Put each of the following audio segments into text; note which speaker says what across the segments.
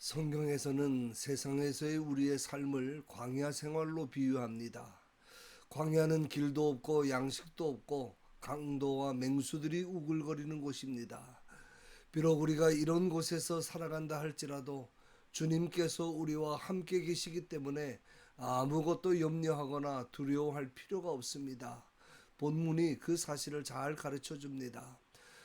Speaker 1: 성경에서는 세상에서의 우리의 삶을 광야 생활로 비유합니다. 광야는 길도 없고 양식도 없고 강도와 맹수들이 우글거리는 곳입니다. 비록 우리가 이런 곳에서 살아간다 할지라도 주님께서 우리와 함께 계시기 때문에 아무것도 염려하거나 두려워할 필요가 없습니다. 본문이 그 사실을 잘 가르쳐 줍니다.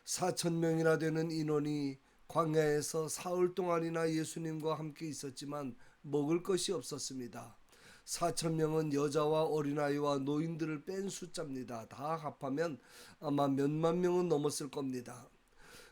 Speaker 1: 4천 명이나 되는 인원이 광야에서 사흘 동안이나 예수님과 함께 있었지만 먹을 것이 없었습니다. 4천 명은 여자와 어린아이와 노인들을 뺀 숫자입니다. 다 합하면 아마 몇만 명은 넘었을 겁니다.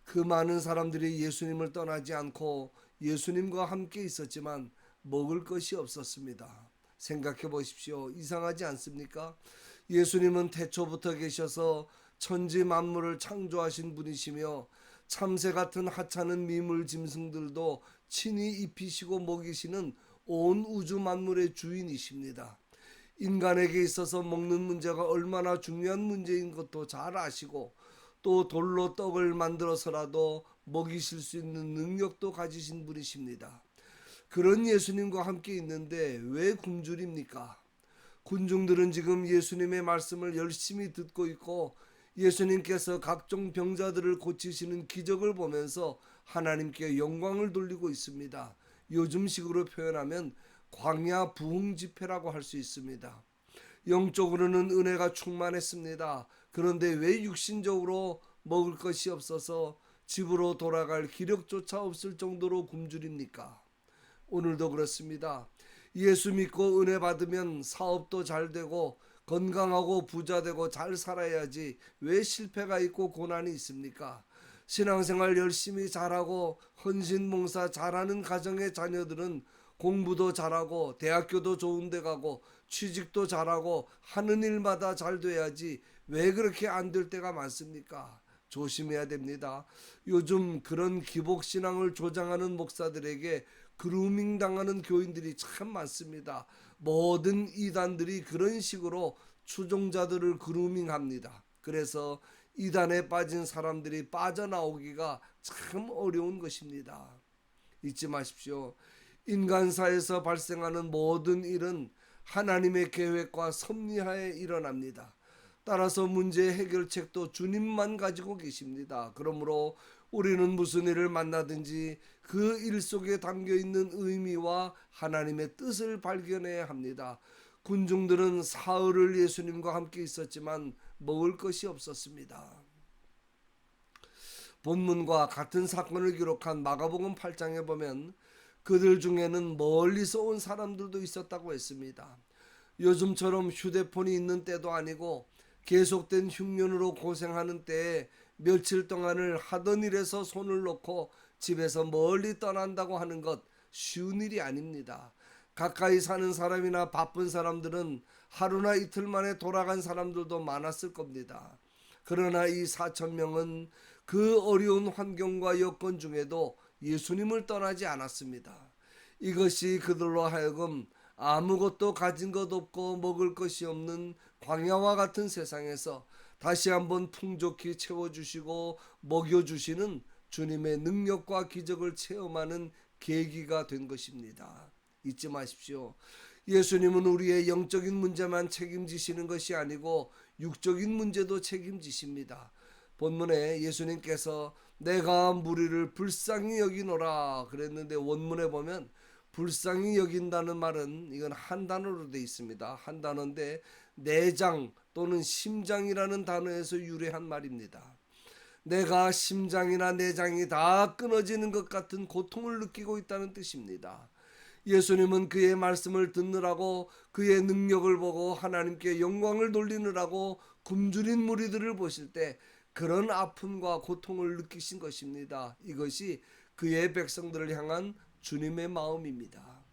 Speaker 1: 그 많은 사람들이 예수님을 떠나지 않고 예수님과 함께 있었지만 먹을 것이 없었습니다. 생각해 보십시오. 이상하지 않습니까? 예수님은 태초부터 계셔서 천지 만물을 창조하신 분이시며 참새 같은 하찮은 미물 짐승들도 친히 입히시고 먹이시는 온 우주 만물의 주인이십니다. 인간에게 있어서 먹는 문제가 얼마나 중요한 문제인 것도 잘 아시고 또 돌로 떡을 만들어서라도 먹이실 수 있는 능력도 가지신 분이십니다. 그런 예수님과 함께 있는데 왜 굶주립니까? 군중들은 지금 예수님의 말씀을 열심히 듣고 있고 예수님께서 각종 병자들을 고치시는 기적을 보면서 하나님께 영광을 돌리고 있습니다. 요즘식으로 표현하면 광야 부흥 집회라고 할 수 있습니다. 영적으로는 은혜가 충만했습니다. 그런데 왜 육신적으로 먹을 것이 없어서 집으로 돌아갈 기력조차 없을 정도로 굶주립니까? 오늘도 그렇습니다. 예수 믿고 은혜 받으면 사업도 잘 되고 건강하고 부자 되고 잘 살아야지 왜 실패가 있고 고난이 있습니까? 신앙생활 열심히 잘하고 헌신봉사 잘하는 가정의 자녀들은 공부도 잘하고 대학교도 좋은 데 가고 취직도 잘하고 하는 일마다 잘 돼야지 왜 그렇게 안 될 때가 많습니까? 조심해야 됩니다. 요즘 그런 기복신앙을 조장하는 목사들에게 그루밍 당하는 교인들이 참 많습니다. 모든 이단들이 그런 식으로 추종자들을 그루밍합니다. 그래서 이단에 빠진 사람들이 빠져나오기가 참 어려운 것입니다. 잊지 마십시오. 인간사에서 발생하는 모든 일은 하나님의 계획과 섭리하에 일어납니다. 따라서 문제의 해결책도 주님만 가지고 계십니다. 그러므로 우리는 무슨 일을 만나든지 그 일 속에 담겨 있는 의미와 하나님의 뜻을 발견해야 합니다. 군중들은 사흘을 예수님과 함께 있었지만 먹을 것이 없었습니다. 본문과 같은 사건을 기록한 마가복음 8장에 보면 그들 중에는 멀리서 온 사람들도 있었다고 했습니다. 요즘처럼 휴대폰이 있는 때도 아니고 계속된 흉년으로 고생하는 때에 며칠 동안을 하던 일에서 손을 놓고 집에서 멀리 떠난다고 하는 것 쉬운 일이 아닙니다. 가까이 사는 사람이나 바쁜 사람들은 하루나 이틀 만에 돌아간 사람들도 많았을 겁니다. 그러나 이 4천 명은 그 어려운 환경과 여건 중에도 예수님을 떠나지 않았습니다. 이것이 그들로 하여금 아무것도 가진 것 없고 먹을 것이 없는 광야와 같은 세상에서 다시 한번 풍족히 채워주시고 먹여주시는 주님의 능력과 기적을 체험하는 계기가 된 것입니다. 잊지 마십시오. 예수님은 우리의 영적인 문제만 책임지시는 것이 아니고 육적인 문제도 책임지십니다. 본문에 예수님께서 내가 무리를 불쌍히 여기노라 그랬는데 원문에 보면 불쌍히 여긴다는 말은 이건 한 단어로 되어 있습니다. 한 단어인데 내장 또는 심장이라는 단어에서 유래한 말입니다. 내가 심장이나 내장이 다 끊어지는 것 같은 고통을 느끼고 있다는 뜻입니다. 예수님은 그의 말씀을 듣느라고 그의 능력을 보고 하나님께 영광을 돌리느라고 굶주린 무리들을 보실 때 그런 아픔과 고통을 느끼신 것입니다. 이것이 그의 백성들을 향한 주님의 마음입니다.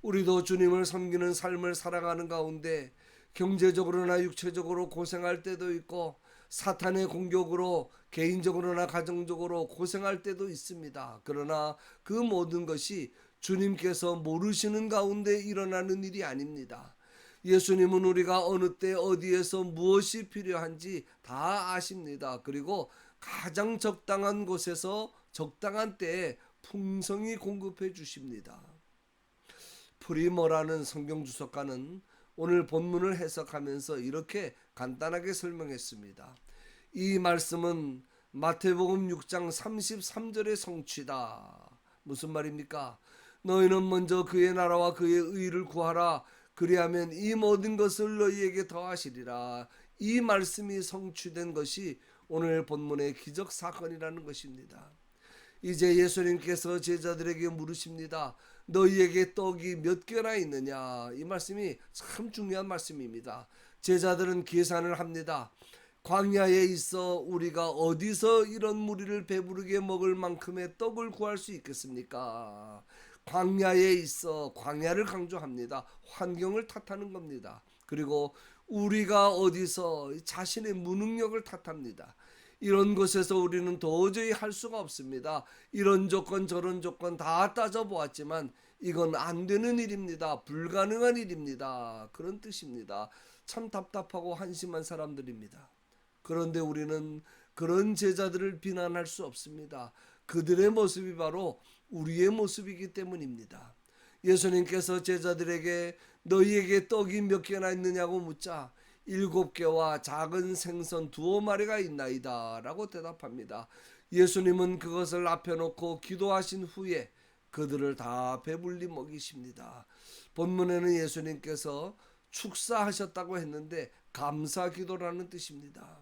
Speaker 1: 우리도 주님을 섬기는 삶을 살아가는 가운데 경제적으로나 육체적으로 고생할 때도 있고 사탄의 공격으로 개인적으로나 가정적으로 고생할 때도 있습니다. 그러나 그 모든 것이 주님께서 모르시는 가운데 일어나는 일이 아닙니다. 예수님은 우리가 어느 때 어디에서 무엇이 필요한지 다 아십니다. 그리고 가장 적당한 곳에서 적당한 때에 풍성히 공급해 주십니다. 프리머라는 성경주석가는 오늘 본문을 해석하면서 이렇게 간단하게 설명했습니다. 이 말씀은 마태복음 6장 33절의 성취다. 무슨 말입니까? 너희는 먼저 그의 나라와 그의 의를 구하라. 그리하면 이 모든 것을 너희에게 더하시리라. 이 말씀이 성취된 것이 오늘 본문의 기적 사건이라는 것입니다. 이제 예수님께서 제자들에게 물으십니다. 너희에게 떡이 몇 개나 있느냐? 이 말씀이 참 중요한 말씀입니다. 제자들은 계산을 합니다. 광야에 있어 우리가 어디서 이런 무리를 배부르게 먹을 만큼의 떡을 구할 수 있겠습니까? 광야에 있어, 광야를 강조합니다. 환경을 탓하는 겁니다. 그리고 우리가 어디서 자신의 무능력을 탓합니다. 이런 곳에서 우리는 도저히 할 수가 없습니다. 이런 조건 저런 조건 다 따져보았지만 이건 안 되는 일입니다. 불가능한 일입니다. 그런 뜻입니다. 참 답답하고 한심한 사람들입니다. 그런데 우리는 그런 제자들을 비난할 수 없습니다. 그들의 모습이 바로 우리의 모습이기 때문입니다. 예수님께서 제자들에게 너희에게 떡이 몇 개나 있느냐고 묻자 7개와 작은 생선 2마리가 있나이다 라고 대답합니다. 예수님은 그것을 앞에 놓고 기도하신 후에 그들을 다 배불리 먹이십니다. 본문에는 예수님께서 축사하셨다고 했는데 감사 기도라는 뜻입니다.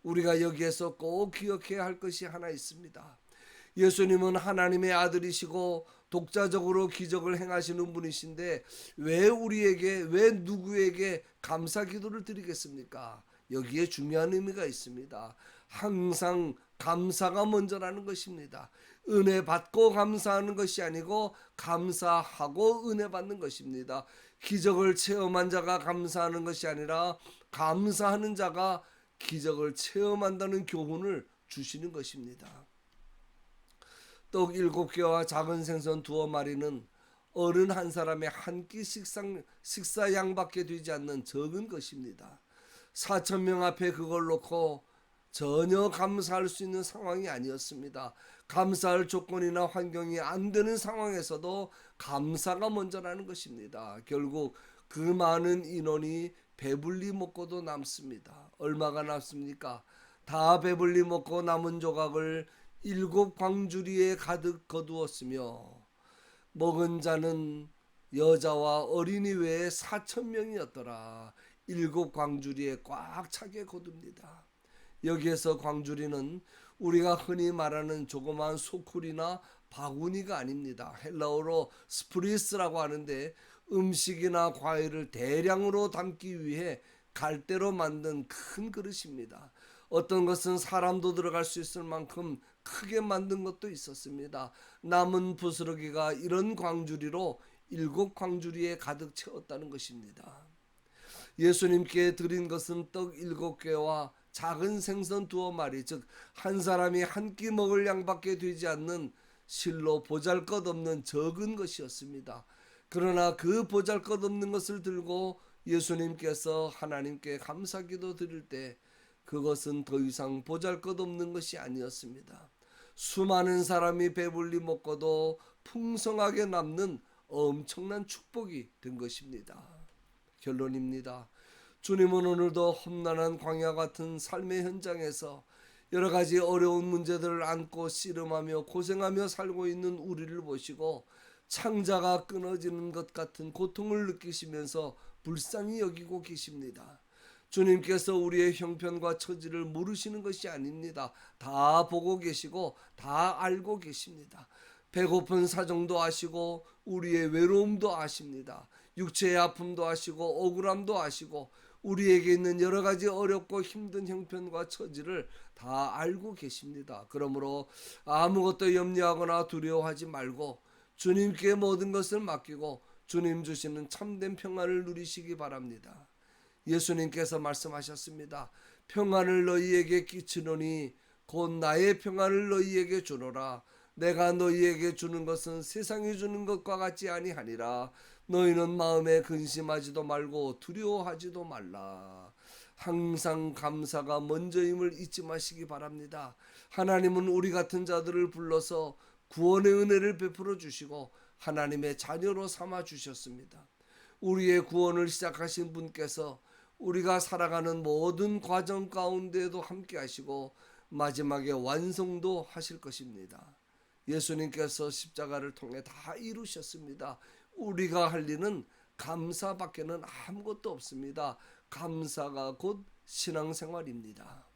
Speaker 1: 우리가 여기에서 꼭 기억해야 할 것이 하나 있습니다. 예수님은 하나님의 아들이시고 독자적으로 기적을 행하시는 분이신데 왜 누구에게 감사 기도를 드리겠습니까? 여기에 중요한 의미가 있습니다. 항상 감사가 먼저라는 것입니다. 은혜 받고 감사하는 것이 아니고 감사하고 은혜 받는 것입니다. 기적을 체험한 자가 감사하는 것이 아니라 감사하는 자가 기적을 체험한다는 교훈을 주시는 것입니다. 떡 7개와 작은 생선 2마리는 어른 한 사람의 한 끼 식사 양밖에 되지 않는 적은 것입니다. 4,000명 앞에 그걸 놓고 전혀 감사할 수 있는 상황이 아니었습니다. 감사할 조건이나 환경이 안 되는 상황에서도 감사가 먼저라는 것입니다. 결국 그 많은 인원이 배불리 먹고도 남습니다. 얼마가 남습니까? 다 배불리 먹고 남은 조각을 7광주리에 가득 거두었으며 먹은 자는 여자와 어린이 외에 4,000명이었더라. 7광주리에 꽉 차게 거둡니다. 여기에서 광주리는 우리가 흔히 말하는 조그마한 소쿠리나 바구니가 아닙니다. 헬라어로 스프리스라고 하는데 음식이나 과일을 대량으로 담기 위해 갈대로 만든 큰 그릇입니다. 어떤 것은 사람도 들어갈 수 있을 만큼 크게 만든 것도 있었습니다. 남은 부스러기가 이런 광주리로 7광주리에 가득 채웠다는 것입니다. 예수님께 드린 것은 떡 7개와 작은 생선 2마리, 즉 한 사람이 한 끼 먹을 양밖에 되지 않는 실로 보잘것없는 적은 것이었습니다. 그러나 그 보잘것없는 것을 들고 예수님께서 하나님께 감사기도 드릴 때 그것은 더 이상 보잘것없는 것이 아니었습니다. 수많은 사람이 배불리 먹고도 풍성하게 남는 엄청난 축복이 된 것입니다. 결론입니다. 주님은 오늘도 험난한 광야 같은 삶의 현장에서 여러 가지 어려운 문제들을 안고 씨름하며 고생하며 살고 있는 우리를 보시고 창자가 끊어지는 것 같은 고통을 느끼시면서 불쌍히 여기고 계십니다. 주님께서 우리의 형편과 처지를 모르시는 것이 아닙니다. 다 보고 계시고 다 알고 계십니다. 배고픈 사정도 아시고 우리의 외로움도 아십니다. 육체의 아픔도 아시고 억울함도 아시고 우리에게 있는 여러 가지 어렵고 힘든 형편과 처지를 다 알고 계십니다. 그러므로 아무것도 염려하거나 두려워하지 말고 주님께 모든 것을 맡기고 주님 주시는 참된 평안을 누리시기 바랍니다. 예수님께서 말씀하셨습니다. 평안을 너희에게 끼치노니 곧 나의 평안을 너희에게 주노라. 내가 너희에게 주는 것은 세상이 주는 것과 같지 아니하니라. 너희는 마음에 근심하지도 말고 두려워하지도 말라. 항상 감사가 먼저임을 잊지 마시기 바랍니다. 하나님은 우리 같은 자들을 불러서 구원의 은혜를 베풀어 주시고 하나님의 자녀로 삼아 주셨습니다. 우리의 구원을 시작하신 분께서 우리가 살아가는 모든 과정 가운데에도 함께 하시고 마지막에 완성도 하실 것입니다. 예수님께서 십자가를 통해 다 이루셨습니다. 우리가 할 일은 감사밖에는 아무것도 없습니다. 감사가 곧 신앙생활입니다.